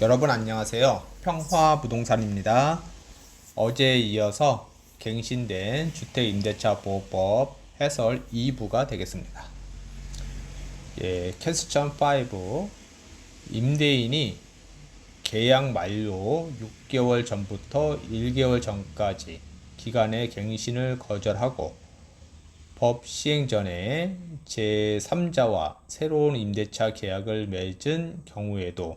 여러분 안녕하세요. 평화부동산입니다. 어제에 이어서 갱신된 주택임대차 보호법 해설 2부가 되겠습니다. 퀘스천 5 임대인이 계약 만료 6개월 전부터 1개월 전까지 기간의 갱신을 거절하고 법 시행 전에 제3자와 새로운 임대차 계약을 맺은 경우에도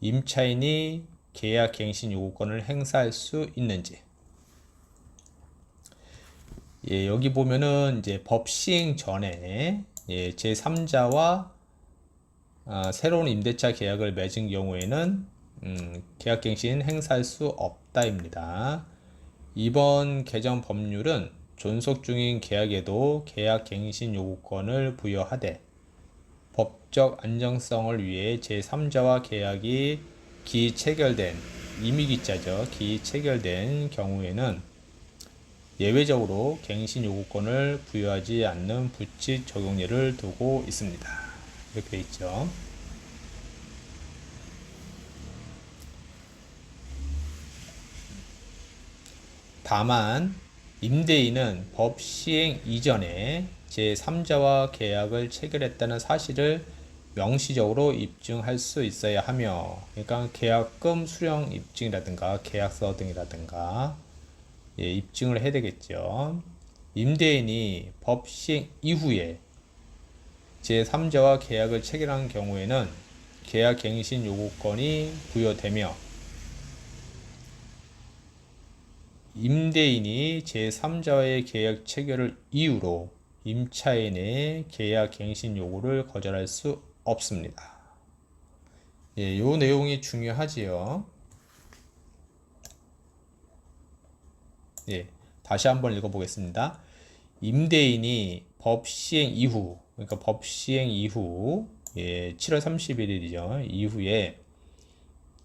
임차인이 계약 갱신 요구권을 행사할 수 있는지. 여기 보면은 이제 법 시행 전에 제3자와 새로운 임대차 계약을 맺은 경우에는 계약 갱신 행사할 수 없다입니다. 이번 개정 법률은 존속 중인 계약에도 계약 갱신 요구권을 부여하되 법적 안정성을 위해 제3자와 계약이 기체결된 임의기자죠. 기체결된 경우에는 예외적으로 갱신 요구권을 부여하지 않는 부칙 적용례를 두고 있습니다. 이렇게 되어 있죠. 다만 임대인은 법 시행 이전에 제3자와 계약을 체결했다는 사실을 명시적으로 입증할 수 있어야 하며, 그러니까 계약금 수령 입증이라든가 계약서 등이라든가 입증을 해야 되겠죠. 임대인이 법 시행 이후에 제3자와 계약을 체결한 경우에는 계약 갱신 요구권이 부여되며, 임대인이 제3자와의 계약 체결을 이유로 임차인의 계약 갱신 요구를 거절할 수 없습니다. 요 내용이 중요하지요. 다시 한번 읽어보겠습니다. 임대인이 법 시행 이후, 그러니까 법 시행 이후 7월 31일이죠. 이후에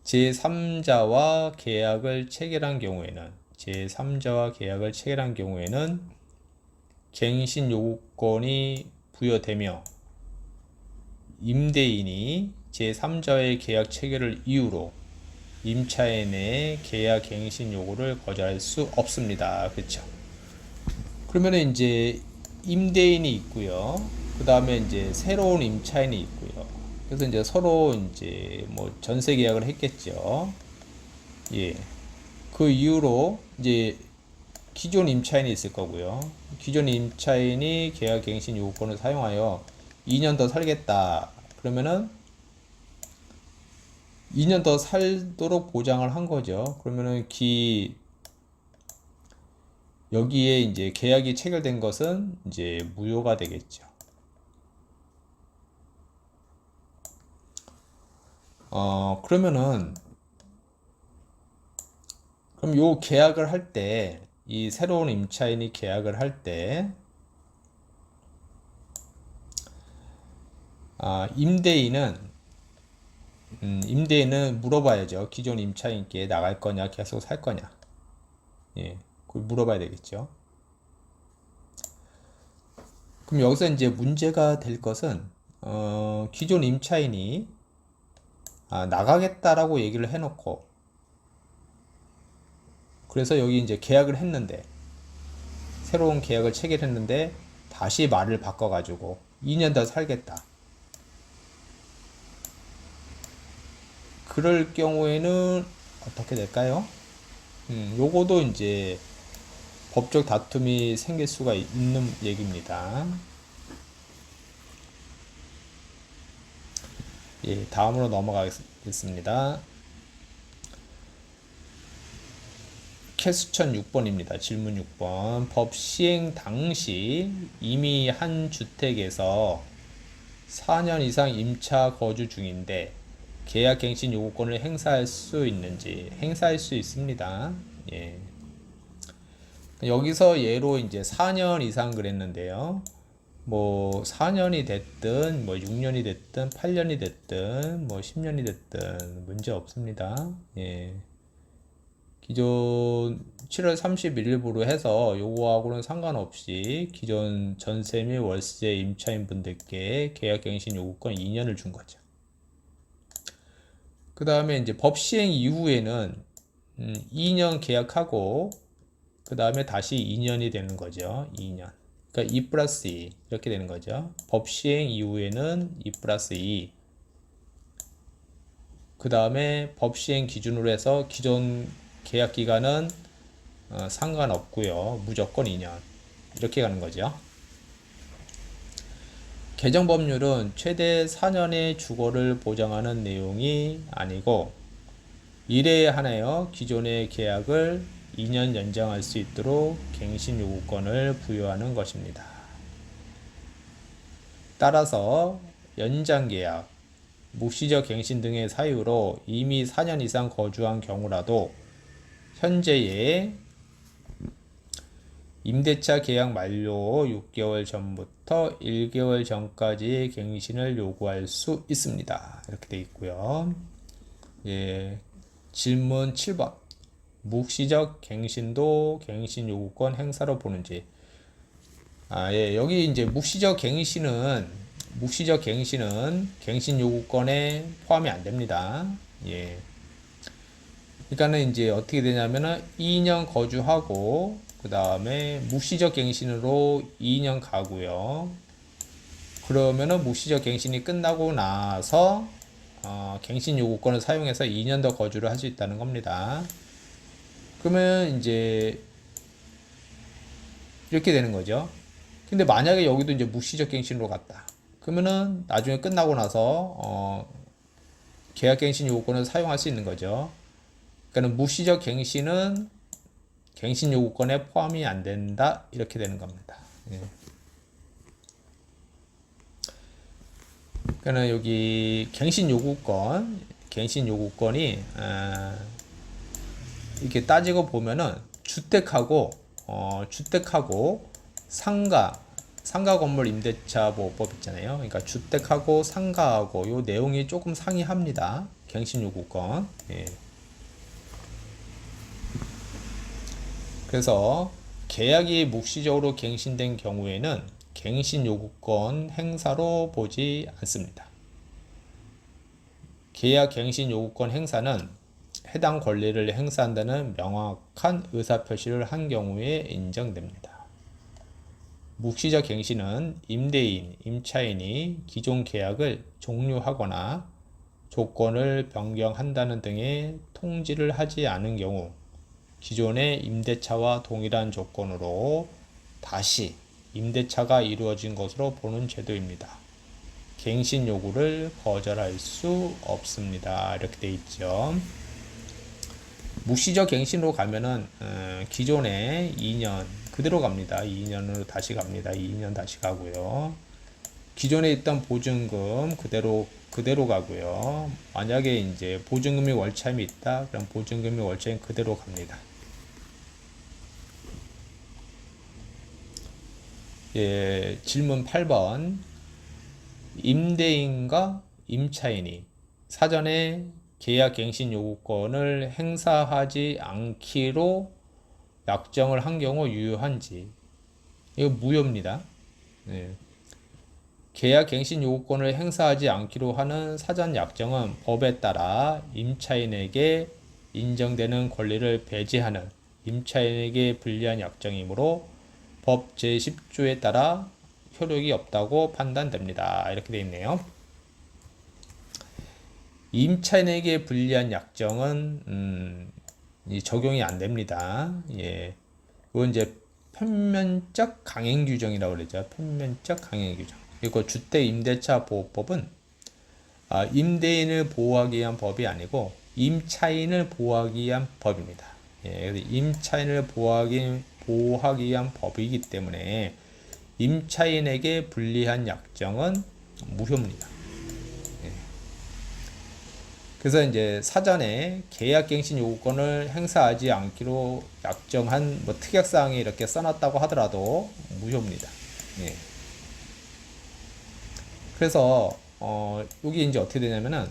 제3자와 계약을 체결한 경우에는 갱신 요구권이 부여되며, 임대인이 제3자의 계약 체결을 이유로 임차인의 계약 갱신 요구를 거절할 수 없습니다. 그렇죠? 그러면 이제 임대인이 있고요. 그 다음에 이제 새로운 임차인이 있고요. 그래서 이제 서로 이제 뭐 전세 계약을 했겠죠. 그 이후로 이제 기존 임차인이 있을 거고요. 기존 임차인이 계약 갱신 요구권을 사용하여 2년 더 살겠다. 그러면은 2년 더 살도록 보장을 한 거죠. 그러면은 여기에 이제 계약이 체결된 것은 이제 무효가 되겠죠. 그러면은 그럼 요 계약을 할 때, 이 새로운 임차인이 계약을 할 때, 임대인은 물어봐야죠. 기존 임차인께 나갈 거냐, 계속 살 거냐. 그걸 물어봐야 되겠죠. 그럼 여기서 이제 문제가 될 것은, 기존 임차인이 나가겠다라고 얘기를 해놓고, 그래서 여기 이제 계약을 했는데, 새로운 계약을 체결했는데, 다시 말을 바꿔가지고, 2년 더 살겠다. 그럴 경우에는 어떻게 될까요? 요거도 이제 법적 다툼이 생길 수가 있는 얘기입니다. 다음으로 넘어가겠습니다. 퀘스천 6번입니다. 질문 6번. 법 시행 당시 이미 한 주택에서 4년 이상 임차 거주 중인데 계약 갱신 요구권을 행사할 수 있는지. 행사할 수 있습니다. 여기서 예로 이제 4년 이상 그랬는데요. 뭐 4년이 됐든 뭐 6년이 됐든 8년이 됐든 뭐 10년이 됐든 문제 없습니다. 기존 7월 31일부로 해서 요거하고는 상관없이 기존 전세 및 월세 임차인 분들께 계약갱신 요구권 2년을 준 거죠. 그 다음에 이제 법 시행 이후에는 2년 계약하고 그 다음에 다시 2년이 되는 거죠. 2년. 그러니까 2 플러스 2 이렇게 되는 거죠. 법 시행 이후에는 2 플러스 2. 그 다음에 법 시행 기준으로 해서 기존 계약 기간은 상관없고요. 무조건 2년. 이렇게 가는 거죠. 개정 법률은 최대 4년의 주거를 보장하는 내용이 아니고 이래에 한하여 기존의 계약을 2년 연장할 수 있도록 갱신 요구권을 부여하는 것입니다. 따라서 연장 계약, 묵시적 갱신 등의 사유로 이미 4년 이상 거주한 경우라도 현재의 임대차 계약 만료 6개월 전부터 1개월 전까지의 갱신을 요구할 수 있습니다. 이렇게 되어 있고요. 예, 질문 7번. 묵시적 갱신도 갱신 요구권 행사로 보는지. 예, 여기 이제 묵시적 갱신은 갱신 요구권에 포함이 안 됩니다. 예. 그러니까는 이제 어떻게 되냐면은 2년 거주하고 그 다음에 묵시적 갱신으로 2년 가고요. 그러면은 묵시적 갱신이 끝나고 나서 갱신 요구권을 사용해서 2년 더 거주를 할 수 있다는 겁니다. 그러면 이제 이렇게 되는 거죠. 근데 만약에 여기도 이제 묵시적 갱신으로 갔다. 그러면은 나중에 끝나고 나서 계약 갱신 요구권을 사용할 수 있는 거죠. 그러니까 묵시적 갱신은 갱신 요구권에 포함이 안 된다. 이렇게 되는 겁니다. 예. 그러니까 여기 갱신 요구권이 이렇게 따지고 보면은 주택하고 상가 건물 임대차 보호법 있잖아요. 그러니까 주택하고 상가하고 요 내용이 조금 상이합니다. 갱신 요구권. 예. 그래서 계약이 묵시적으로 갱신된 경우에는 갱신 요구권 행사로 보지 않습니다. 계약 갱신 요구권 행사는 해당 권리를 행사한다는 명확한 의사표시를 한 경우에 인정됩니다. 묵시적 갱신은 임대인, 임차인이 기존 계약을 종료하거나 조건을 변경한다는 등의 통지를 하지 않은 경우 기존의 임대차와 동일한 조건으로 다시 임대차가 이루어진 것으로 보는 제도입니다. 갱신 요구를 거절할 수 없습니다. 이렇게 돼 있죠. 묵시적 갱신으로 가면은 기존에 2년 그대로 갑니다. 2년으로 다시 갑니다. 2년 다시 가고요. 기존에 있던 보증금 그대로 가고요. 만약에 이제 보증금이 월차임이 있다, 그럼 보증금이 월차임 그대로 갑니다. 예, 질문 8번. 임대인과 임차인이 사전에 계약 갱신 요구권을 행사하지 않기로 약정을 한 경우 유효한지. 이거 무효입니다. 예. 계약 갱신 요구권을 행사하지 않기로 하는 사전 약정은 법에 따라 임차인에게 인정되는 권리를 배제하는 임차인에게 불리한 약정이므로 법 제10조에 따라 효력이 없다고 판단됩니다. 이렇게 되어 있네요. 임차인에게 불리한 약정은 적용이 안 됩니다. 예. 그건 이제 편면적 강행 규정이라고 그러죠. 편면적 강행 규정. 그리고 주택임대차 보호법은 임대인을 보호하기 위한 법이 아니고 임차인을 보호하기 위한 법입니다. 예, 그래서 임차인을 보호하기 위한 법이기 때문에 임차인에게 불리한 약정은 무효입니다. 예. 그래서 이제 사전에 계약갱신 요구권을 행사하지 않기로 약정한 특약사항에 이렇게 써놨다고 하더라도 무효입니다. 예. 그래서 여기 이제 어떻게 되냐면은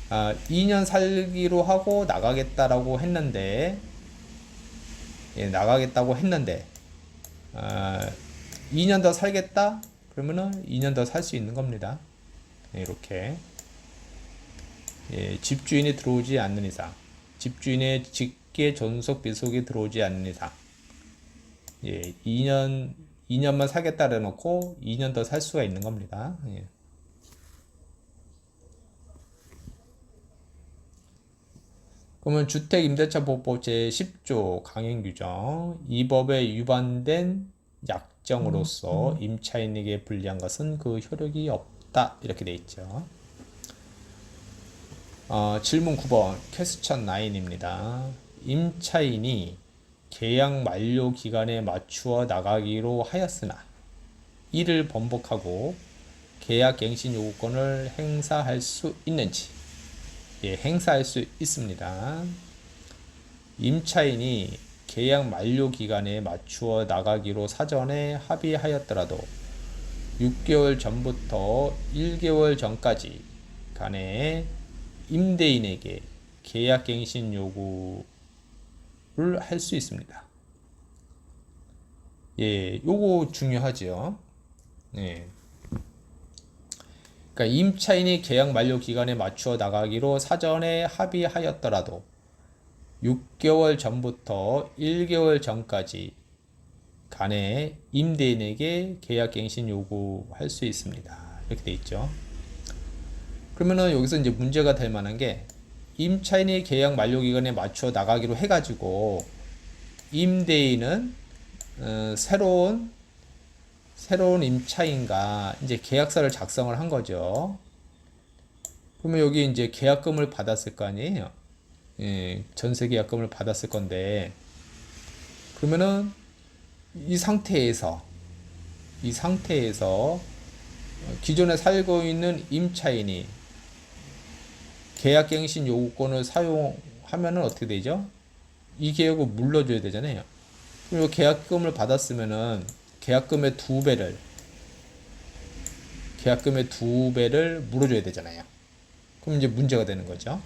2년 살기로 하고 나가겠다라고 했는데, 예, 2년 더 살겠다? 그러면은 2년 더 살 수 있는 겁니다. 예, 이렇게. 예, 집주인이 들어오지 않는 이상, 집주인의 직계 존속 비속이 들어오지 않는 이상, 예, 2년만 사겠다 그래놓고 2년 더 살 수가 있는 겁니다. 예. 그러면 주택임대차보호법 제10조 강행규정, 이 법에 위반된 약정으로서 임차인에게 불리한 것은 그 효력이 없다, 이렇게 돼 있죠. 질문 9번 퀘스천 9입니다. 임차인이 계약 만료 기간에 맞추어 나가기로 하였으나 이를 번복하고 계약 갱신 요구권을 행사할 수 있는지. 예, 행사할 수 있습니다. 임차인이 계약 만료 기간에 맞추어 나가기로 사전에 합의하였더라도 6개월 전부터 1개월 전까지 간에 임대인에게 계약갱신 요구를 할 수 있습니다. 예, 요거 중요하죠. 예. 그러니까 임차인이 계약 만료 기간에 맞추어 나가기로 사전에 합의하였더라도 6개월 전부터 1개월 전까지 간에 임대인에게 계약갱신 요구할 수 있습니다. 이렇게 돼 있죠. 그러면은 여기서 이제 문제가 될 만한 게 임차인이 계약 만료 기간에 맞춰 나가기로 해가지고 임대인은 새로운 임차인과 이제 계약서를 작성을 한 거죠. 그러면 여기 이제 계약금을 받았을 거 아니에요. 예, 전세 계약금을 받았을 건데 그러면은 이 상태에서 기존에 살고 있는 임차인이 계약갱신 요구권을 사용하면은 어떻게 되죠? 이 계약을 물러줘야 되잖아요. 그리고 계약금을 받았으면은 계약금의 2배를 물어줘야 되잖아요. 그럼 이제 문제가 되는 거죠.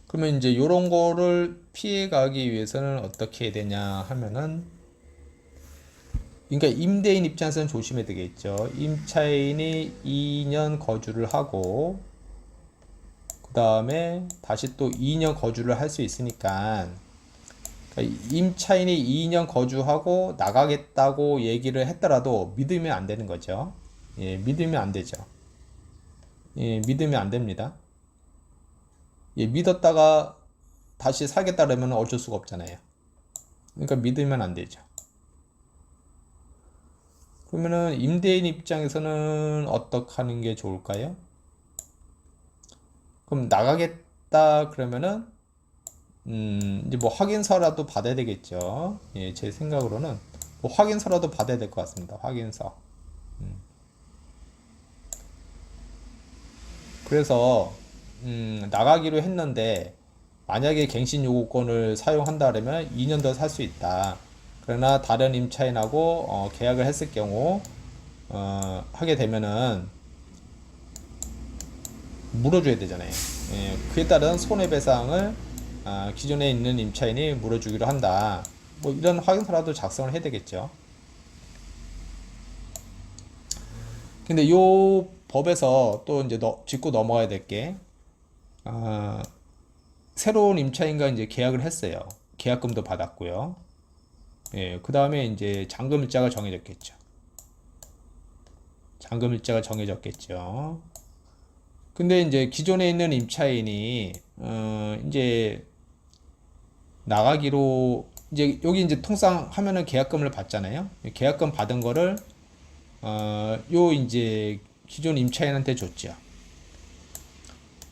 그러면 이제 요런 거를 피해가기 위해서는 어떻게 해야 되냐 하면은, 그러니까 임대인 입장에서는 조심해야 되겠죠. 임차인이 2년 거주를 하고 그 다음에 다시 또 2년 거주를 할 수 있으니까, 그러니까 임차인이 2년 거주하고 나가겠다고 얘기를 했더라도 믿으면 안 되는 거죠. 예, 믿으면 안 되죠. 예, 믿으면 안 됩니다. 예, 믿었다가 다시 사겠다 그러면 어쩔 수가 없잖아요. 그러니까 믿으면 안 되죠. 그러면은 임대인 입장에서는 어떻게 하는 게 좋을까요? 그럼 나가겠다 그러면은 이제 뭐 확인서라도 받아야 되겠죠. 예, 제 생각으로는 뭐 확인서라도 받아야 될 것 같습니다. 확인서. 그래서 나가기로 했는데 만약에 갱신 요구권을 사용한다 그러면 2년 더 살 수 있다. 그러나 다른 임차인하고 계약을 했을 경우 하게 되면은 물어줘야 되잖아요. 예, 그에 따른 손해배상을 기존에 있는 임차인이 물어주기로 한다. 뭐 이런 확인서라도 작성을 해야 되겠죠. 근데 요 법에서 또 이제 짚고 넘어가야 될 게, 새로운 임차인과 이제 계약을 했어요. 계약금도 받았고요. 예, 그 다음에 이제 잔금일자가 정해졌겠죠. 잔금일자가 정해졌겠죠. 근데 이제 기존에 있는 임차인이 이제 나가기로, 이제 여기 이제 통상 하면은 계약금을 받잖아요. 계약금 받은 거를 요 이제 기존 임차인한테 줬죠.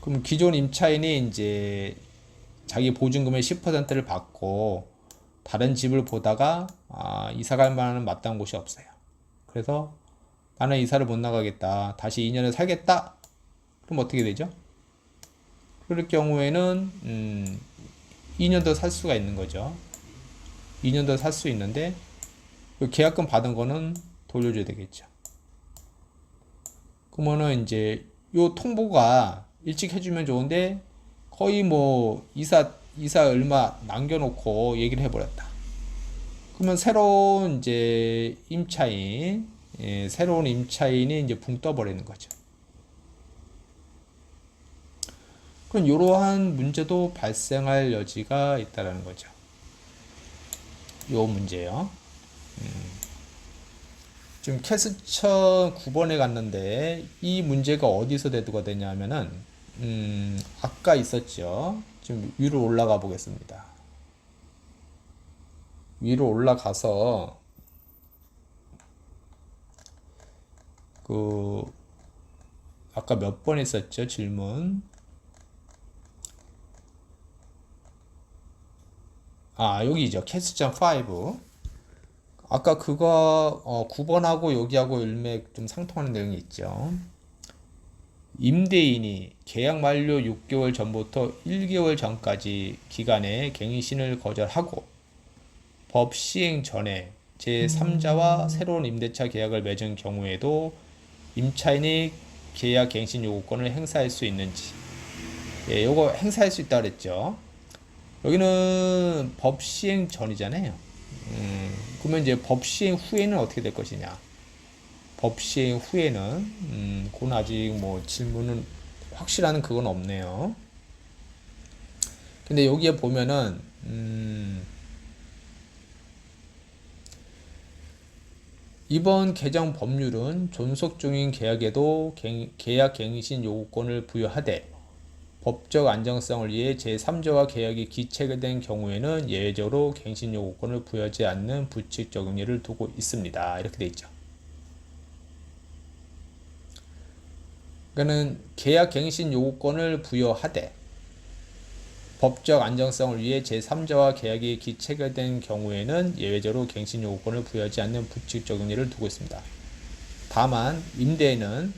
그럼 기존 임차인이 이제 자기 보증금의 10%를 받고 다른 집을 보다가 이사 갈 만한 마땅한 곳이 없어요. 그래서 나는 이사를 못 나가겠다. 다시 2년을 살겠다. 그럼 어떻게 되죠? 그럴 경우에는 2년 더 살 수가 있는 거죠. 2년 더 살 수 있는데 계약금 받은 거는 돌려줘야 되겠죠. 그러면은 이제 요 통보가 일찍 해주면 좋은데 거의 뭐 이사 얼마 남겨놓고 얘기를 해버렸다. 그러면 새로운 이제 임차인이 이제 붕 떠버리는 거죠. 그럼 이러한 문제도 발생할 여지가 있다라는 거죠. 요 문제요. 지금 캐스천 9번에 갔는데 이 문제가 어디서 대두가 되냐면은 아까 있었죠. 지금 위로 올라가 보겠습니다. 위로 올라가서 그 아까 몇 번 있었죠? 질문. 여기죠. 캐스천 5. 아까 그거 9번하고 여기하고 일맥 좀 상통하는 내용이 있죠. 임대인이 계약 만료 6개월 전부터 1개월 전까지 기간에 갱신을 거절하고 법 시행 전에 제3자와 새로운 임대차 계약을 맺은 경우에도 임차인이 계약 갱신 요구권을 행사할 수 있는지. 예, 요거 행사할 수 있다 그랬죠. 여기는 법 시행 전이잖아요. 그러면 이제 법 시행 후에는 어떻게 될 것이냐? 법 시행 후에는 그건 아직 뭐 질문은 확실한 그건 없네요. 근데 여기에 보면은 이번 개정 법률은 존속 중인 계약에도 계약 갱신 요구권을 부여하되 법적 안정성을 위해 제3자와 계약이 기체된 경우에는 예외적으로 갱신 요구권을 부여하지 않는 부칙 적용일을 두고 있습니다. 이렇게 돼 있죠. 그러니까는 계약 갱신 요구권을 부여하되 법적 안정성을 위해 제3자와 계약이 기체된 경우에는 예외적으로 갱신 요구권을 부여하지 않는 부칙 적용일을 두고 있습니다. 다만 임대인은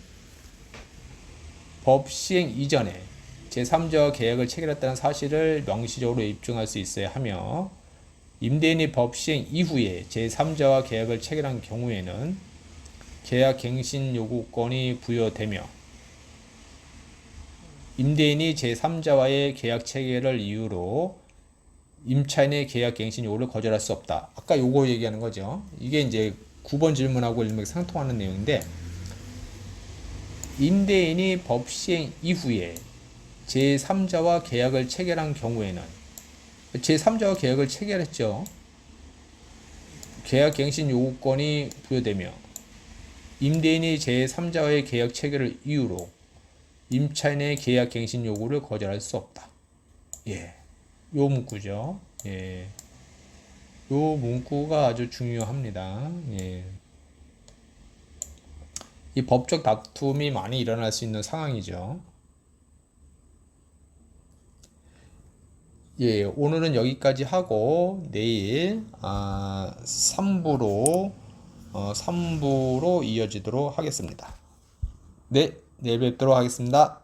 법 시행 이전에 제3자와 계약을 체결했다는 사실을 명시적으로 입증할 수 있어야 하며 임대인이 법 시행 이후에 제3자와 계약을 체결한 경우에는 계약 갱신 요구권이 부여되며 임대인이 제3자와의 계약 체결을 이유로 임차인의 계약 갱신 요구를 거절할 수 없다. 아까 요거 얘기하는 거죠. 이게 이제 9번 질문하고 일맥상통하는 내용인데 임대인이 법 시행 이후에 제3자와 계약을 체결한 경우에는 제3자와 계약을 체결했죠. 계약 갱신 요구권이 부여되며 임대인이 제3자와의 계약 체결을 이유로 임차인의 계약 갱신 요구를 거절할 수 없다. 예. 요 문구죠. 예. 요 문구가 아주 중요합니다. 예. 이 법적 다툼이 많이 일어날 수 있는 상황이죠. 예, 오늘은 여기까지 하고 내일 3부로 이어지도록 하겠습니다. 네, 내일 뵙도록 하겠습니다.